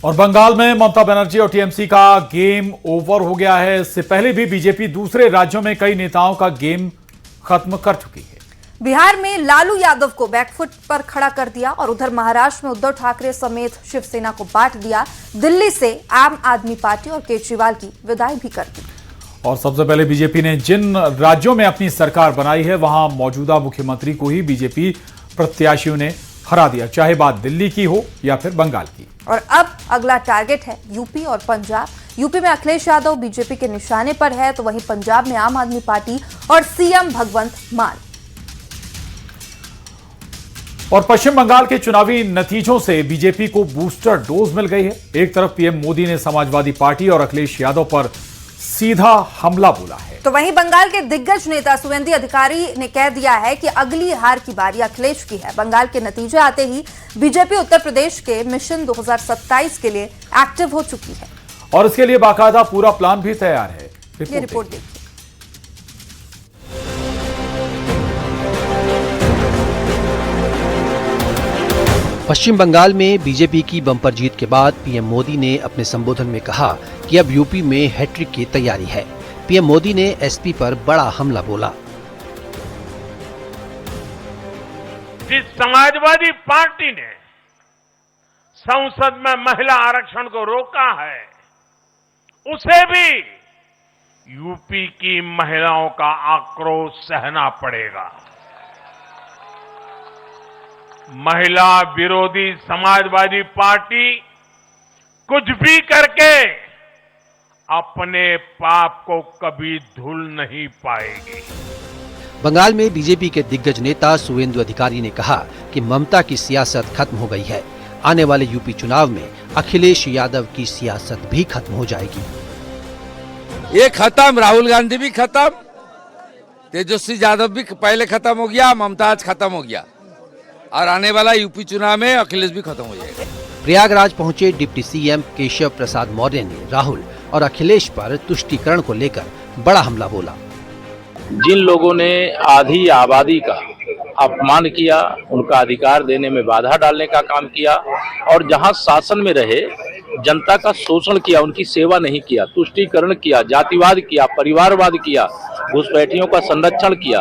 और बंगाल में ममता बनर्जी और टीएमसी का गेम ओवर हो गया है। इससे पहले भी बीजेपी दूसरे राज्यों में कई नेताओं का गेम खत्म कर चुकी है। बिहार में लालू यादव को बैकफुट पर खड़ा कर दिया और उधर महाराष्ट्र में उद्धव ठाकरे समेत शिवसेना को बांट दिया। दिल्ली से आम आदमी पार्टी और केजरीवाल की विदाई भी कर दी। और सबसे पहले बीजेपी ने जिन राज्यों में अपनी सरकार बनाई है वहां मौजूदा मुख्यमंत्री को ही बीजेपी प्रत्याशियों ने हरा दिया, चाहे बात दिल्ली की हो या फिर बंगाल की। और अब अगला टारगेट है यूपी और पंजाब। यूपी में अखिलेश यादव बीजेपी के निशाने पर है, तो वहीं पंजाब में आम आदमी पार्टी और सीएम भगवंत मान। और पश्चिम बंगाल के चुनावी नतीजों से बीजेपी को बूस्टर डोज मिल गई है। एक तरफ पीएम मोदी ने समाजवादी पार्टी और अखिलेश यादव पर सीधा हमला बोला है, तो वहीं बंगाल के दिग्गज नेता सुवेंदु अधिकारी ने कह दिया है कि अगली हार की बारी अखिलेश की है। बंगाल के नतीजे आते ही बीजेपी उत्तर प्रदेश के मिशन 2027 के लिए एक्टिव हो चुकी है और इसके लिए बाकायदा पूरा प्लान भी तैयार है। ये रिपोर्ट देखिए। पश्चिम बंगाल में बीजेपी की बम्पर जीत के बाद पीएम मोदी ने अपने संबोधन में कहा कि अब यूपी में हैट्रिक की तैयारी है। पीएम मोदी ने एसपी पर बड़ा हमला बोला। जिस समाजवादी पार्टी ने संसद में महिला आरक्षण को रोका है, उसे भी यूपी की महिलाओं का आक्रोश सहना पड़ेगा। महिला विरोधी समाजवादी पार्टी कुछ भी करके अपने पाप को कभी धुल नहीं पाएगी। बंगाल में बीजेपी के दिग्गज नेता सुवेंदु अधिकारी ने कहा कि ममता की सियासत खत्म हो गई है। आने वाले यूपी चुनाव में अखिलेश यादव की सियासत भी खत्म हो जाएगी। ये खत्म, राहुल गांधी भी खत्म, तेजस्वी यादव भी पहले खत्म हो गया, ममता आज खत्म हो गया और आने वाला यूपी चुनाव में अखिलेश भी खत्म हो जाएगा। प्रयागराज पहुंचे डिप्टी सीएम केशव प्रसाद मौर्य ने राहुल और अखिलेश पर तुष्टीकरण को लेकर बड़ा हमला बोला। जिन लोगों ने आधी आबादी का अपमान किया, उनका अधिकार देने में बाधा डालने का काम किया और जहां शासन में रहे जनता का शोषण किया, उनकी सेवा नहीं किया, तुष्टीकरण किया, जातिवाद किया, परिवारवाद किया, घुसपैठियों का संरक्षण किया,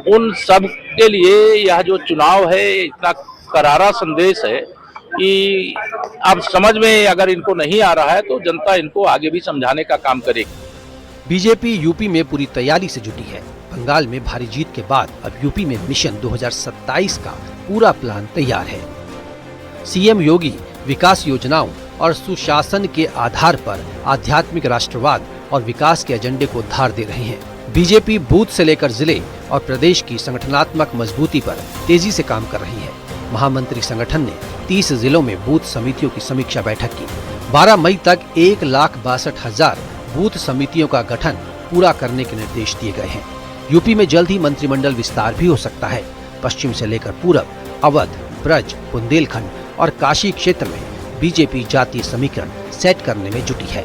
उन सब के लिए यह जो चुनाव है इतना करारा संदेश है कि अब समझ में अगर इनको नहीं आ रहा है तो जनता इनको आगे भी समझाने का काम करेगी। बीजेपी यूपी में पूरी तैयारी से जुटी है। बंगाल में भारी जीत के बाद अब यूपी में मिशन 2027 का पूरा प्लान तैयार है। सीएम योगी विकास योजनाओं और सुशासन के आधार पर आध्यात्मिक राष्ट्रवाद और विकास के एजेंडे को धार दे रहे हैं। बीजेपी बूथ से लेकर जिले और प्रदेश की संगठनात्मक मजबूती पर तेजी से काम कर रही है। महामंत्री संगठन ने 30 जिलों में बूथ समितियों की समीक्षा बैठक की। 12 मई तक 1,62,000 बूथ समितियों का गठन पूरा करने के निर्देश दिए गए हैं। यूपी में जल्द ही मंत्रिमंडल विस्तार भी हो सकता है। पश्चिम से लेकर पूरब, अवध, ब्रज, बुंदेलखंड और काशी क्षेत्र में बीजेपी जातीय समीकरण सेट करने में जुटी है।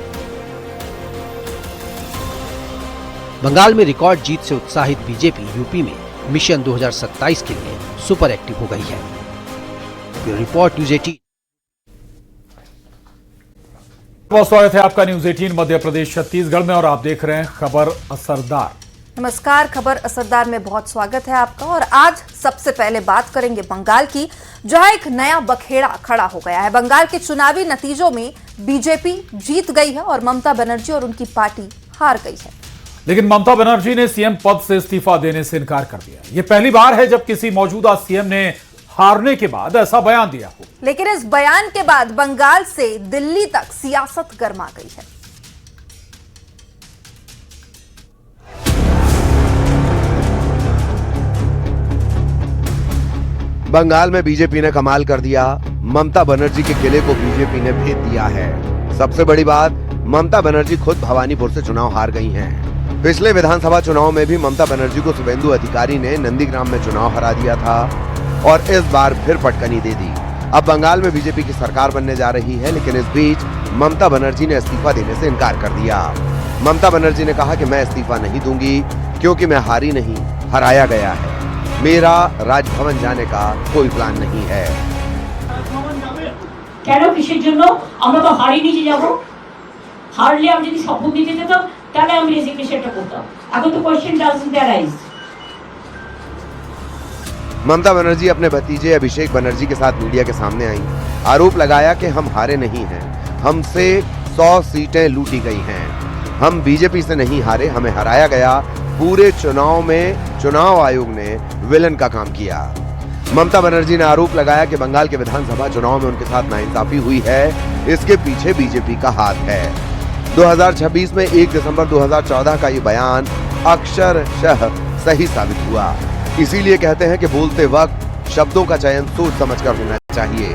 बंगाल में रिकॉर्ड जीत से उत्साहित बीजेपी यूपी में मिशन 2027 के लिए सुपर एक्टिव हो गई है। Bureau report news 18। बहुत स्वागत है आपका न्यूज़ 18 मध्य प्रदेश छत्तीसगढ़ में और आप देख रहे हैं खबर असरदार। नमस्कार, खबर असरदार में बहुत स्वागत है आपका। और आज सबसे पहले बात करेंगे बंगाल की, जहां एक नया बखेड़ा खड़ा हो गया है। बंगाल के चुनावी नतीजों में बीजेपी जीत गई है और ममता बनर्जी और उनकी पार्टी हार गई है। लेकिन ममता बनर्जी ने सीएम पद से इस्तीफा देने से इनकार कर दिया। ये पहली बार है जब किसी मौजूदा सीएम ने हारने के बाद ऐसा बयान दिया हो। लेकिन इस बयान के बाद बंगाल से दिल्ली तक सियासत गर्मा गई है। बंगाल में बीजेपी ने कमाल कर दिया। ममता बनर्जी के किले को बीजेपी ने भेद दिया है। सबसे बड़ी बात, ममता बनर्जी खुद भवानीपुर से चुनाव हार गई हैं। पिछले विधानसभा चुनाव में भी ममता बनर्जी को सुवेंदु अधिकारी ने नंदीग्राम में चुनाव हरा दिया था और इस बार फिर पटकनी दे दी। अब बंगाल में बीजेपी की सरकार बनने जा रही है, लेकिन इस बीच ममता बनर्जी ने इस्तीफा देने से इनकार कर दिया। ममता बनर्जी ने कहा कि मैं इस्तीफा नहीं दूंगी क्योंकि मैं हारी नहीं, हराया गया है। मेरा राजभवन जाने का कोई प्लान नहीं है। কেন কিসের জন্য? আমরা তো হারিয়ে নিয়ে যাব, হারলে আমি যদি শপথ নিতে যেতাম তাহলে আমি রেজিগনেশনটা করতাম। এখন তো question doesn't arise. Mamata Banerjee अपने भतीजे अभिषेक बनर्जी के साथ मीडिया के सामने आई। आरोप लगाया कि हम हारे नहीं हैं, हमसे 100 सीटें लूटी गई हैं। हम बीजेपी से नहीं हारे, हमें हराया गया। पूरे चुनाव में चुनाव आयोग ने विलन का काम किया। ममता बनर्जी ने आरोप लगाया कि बंगाल के विधानसभा चुनाव में उनके साथ नाइंसाफी हुई है, इसके पीछे बीजेपी का हाथ है। 2026 में 1 दिसंबर 2014 का ये बयान अक्षरशः सही साबित हुआ। इसीलिए कहते हैं कि बोलते वक्त शब्दों का चयन सोच समझकर होना चाहिए।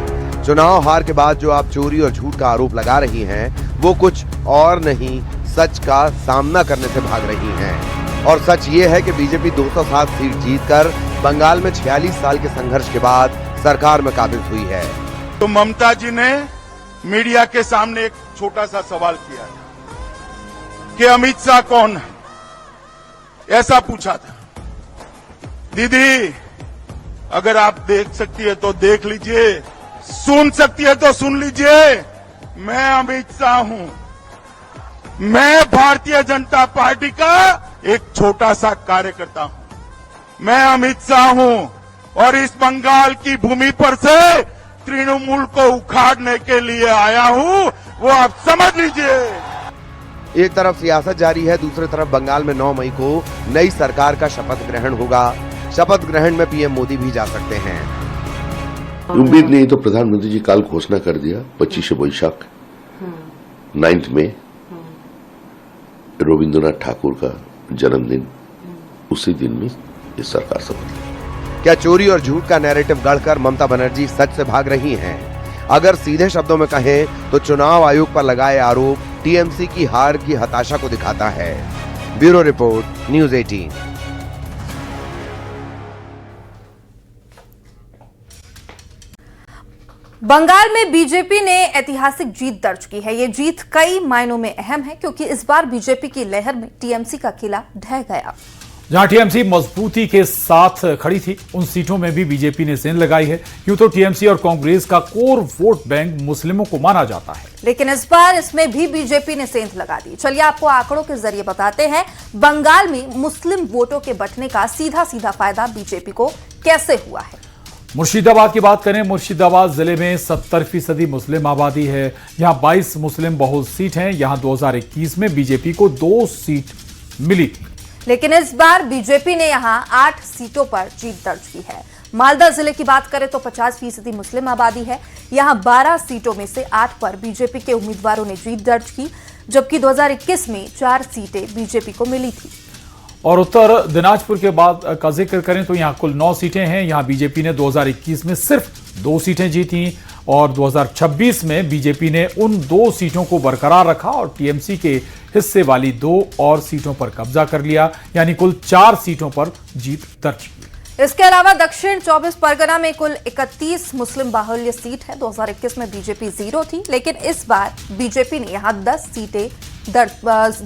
चुनाव हार के बाद जो आप चोरी और झूठ का आरोप लगा रही हैं, वो कुछ और नहीं, सच का सामना करने से भाग रही हैं। और सच ये है कि बीजेपी 207 सीट जीतकर बंगाल में 46 साल के संघर्ष के बाद सरकार में काबिज हुई है। तो ममता जी ने मीडिया के सामने एक छोटा सा सवाल किया कि अमित शाह कौन है, ऐसा पूछा था। दीदी अगर आप देख सकती है तो देख लीजिए, सुन सकती है तो सुन लीजिए, मैं अमित शाह हूं। मैं भारतीय जनता पार्टी का एक छोटा सा कार्यकर्ता हूं। मैं अमित शाह हूं और इस बंगाल की भूमि पर से तृणमूल को उखाड़ने के लिए आया हूं, वो आप समझ लीजिए। एक तरफ सियासत जारी है, दूसरी तरफ बंगाल में 9 मई को नई सरकार का शपथ ग्रहण होगा। शपथ ग्रहण में पीएम मोदी भी जा सकते हैं। उम्मीद नहीं तो प्रधानमंत्री जी कल घोषणा कर दिया 25 वैशाख 9 में रविंद्रनाथ ठाकुर का जन्मदिन, उसी दिन में ये सरकार शपथ ली। क्या चोरी और झूठ का नैरेटिव गढ़कर ममता बनर्जी सच से भाग रही हैं? अगर सीधे शब्दों में कहें तो चुनाव आयोग पर लगाए आरोप टीएमसी की हार की हताशा को दिखाता है। Bureau report, news 18। बंगाल में बीजेपी ने ऐतिहासिक जीत दर्ज की है। ये जीत कई मायनों में अहम है क्योंकि इस बार बीजेपी की लहर में टीएमसी का किला ढह गया। जहां टीएमसी मजबूती के साथ खड़ी थी, उन सीटों में भी बीजेपी ने सेंध लगाई है। यूं तो टीएमसी और कांग्रेस का कोर वोट बैंक मुस्लिमों को माना जाता है, लेकिन इस बार इसमें भी बीजेपी ने सेंध लगा दी। चलिए आपको आंकड़ों के जरिए बताते हैं बंगाल में मुस्लिम वोटों के बंटने का सीधा सीधा फायदा बीजेपी को कैसे हुआ है। मुर्शिदाबाद की बात करें, मुर्शिदाबाद जिले में 70% मुस्लिम आबादी है। यहां 22 मुस्लिम बहुल सीट हैं। यहां 2021 में बीजेपी को 2 सीट मिली थी, लेकिन इस बार बीजेपी ने यहां 8 सीटों पर जीत दर्ज की है। मालदा जिले की बात करें तो 50% मुस्लिम आबादी है। यहां 12 सीटों में से 8 पर बीजेपी के उम्मीदवारों ने जीत दर्ज की, जबकि 2021 में 4 सीटें बीजेपी को मिली थी। और उत्तर दिनाजपुर के बाद का जिक्र करें तो यहां कुल 9 सीटें हैं। यहां बीजेपी ने 2021 में सिर्फ 2 सीटें जीती और 2026 में बीजेपी ने उन 2 सीटों को बरकरार रखा और टीएमसी के हिस्से वाली 2 और सीटों पर कब्जा कर लिया, यानी कुल 4 सीटों पर जीत दर्ज की। इसके अलावा दक्षिण 24 परगना में कुल 31 मुस्लिम बाहुल्य सीट है। 2021 में बीजेपी 0 थी, लेकिन इस बार बीजेपी ने यहां 10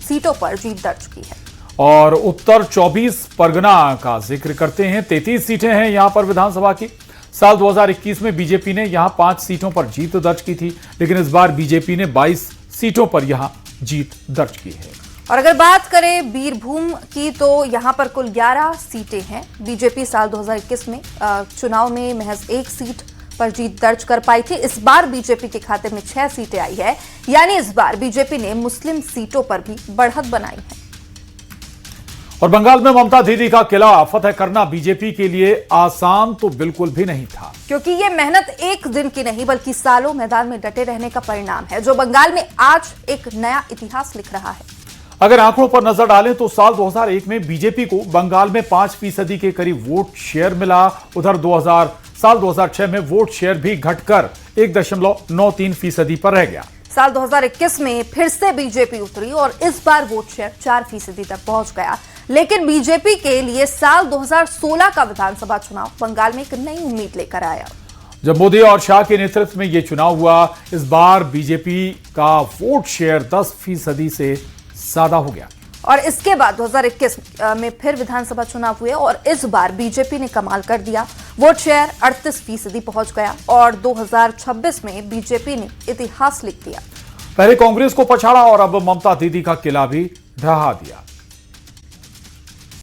सीटों पर जीत दर्ज की है। और उत्तर 24 परगना का जिक्र करते हैं, 33 सीटें हैं यहां पर विधानसभा की। साल 2021 में बीजेपी ने यहां 5 सीटों पर जीत दर्ज की थी, लेकिन इस बार बीजेपी ने 22 सीटों पर यहां जीत दर्ज की है। और अगर बात करें बीरभूम की तो यहां पर कुल 11 सीटें हैं। बीजेपी साल 2021 में चुनाव में महज 1 सीट पर जीत दर्ज कर पाई थी। इस बार बीजेपी के खाते में 6 सीटें आई है, यानी इस बार बीजेपी ने मुस्लिम सीटों पर भी बढ़त बनाई है। और बंगाल में ममता दीदी का किला फतह करना बीजेपी के लिए आसान तो बिल्कुल भी नहीं था, क्योंकि ये मेहनत एक दिन की नहीं बल्कि सालों मैदान में डटे रहने का परिणाम है, जो बंगाल में आज एक नया इतिहास लिख रहा है। अगर आंकड़ों पर नजर डालें तो साल 2001 में बीजेपी को बंगाल में 5% के करीब वोट शेयर मिला। उधर साल 2006 में वोट शेयर भी घटकर 1.93% पर रह गया। साल 2021 में फिर से बीजेपी उतरी और इस बार वोट शेयर 4% तक पहुंच गया। लेकिन बीजेपी के लिए साल 2016 का विधानसभा चुनाव बंगाल में एक नई उम्मीद लेकर आया। जब मोदी और शाह के नेतृत्व में यह चुनाव हुआ, इस बार बीजेपी का वोट शेयर 10% से ज्यादा हो गया। और इसके बाद 2021 में फिर विधानसभा चुनाव हुए और इस बार बीजेपी ने कमाल कर दिया। वोट शेयर 38% पहुंच गया और 2026 में बीजेपी ने इतिहास लिख दिया। पहले कांग्रेस को पछाड़ा और अब ममता दीदी का किला भी ढहा दिया।